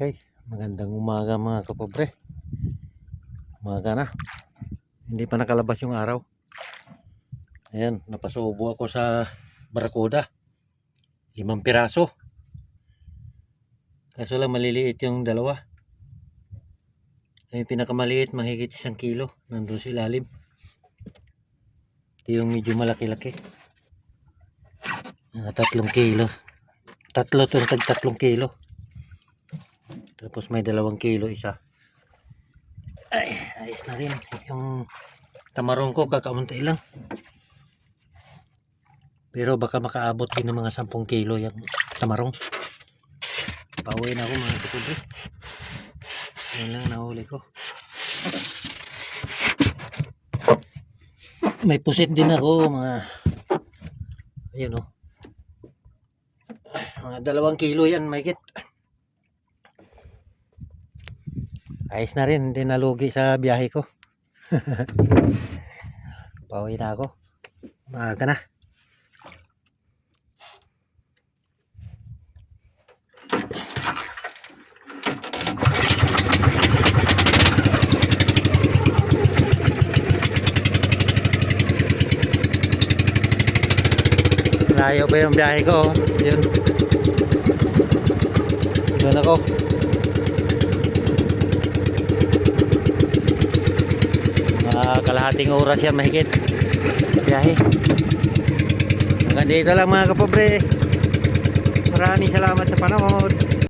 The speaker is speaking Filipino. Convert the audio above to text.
Okay, magandang umaga mga kapobre. Umaga na. Hindi pa nakalabas yung araw. Ayan, napasubo ako sa barakuda. 5 piraso. Kaso lang maliliit yung dalawa. Yung pinakamaliit mahigit 1 kilo. Nandun sa ilalim. Ito yung medyo malaki-laki. 3 kilo. Tatlo itong 3 kilo. Tapos may 2 kilo isa. Ay, ayos na rin. Yung tamarong ko kakaunti lang. Pero baka makaabot din ng mga 10 kilo yung tamarong. Pauwi na ako mga kapobre. Yan lang nahuli ko. May pusit din ako mga, ayun o. Mga 2 kilo yan mahigit. Ayos na rin, hindi nalugi sa biyahe ko. Pauwi na ako. Maaga na. Layo pa yung biyahe ko. Yun. Doon ako. Kalahating oras yan mahigit biyahe. Hanggang dito lang mga kapobre. Maraming salamat sa panood.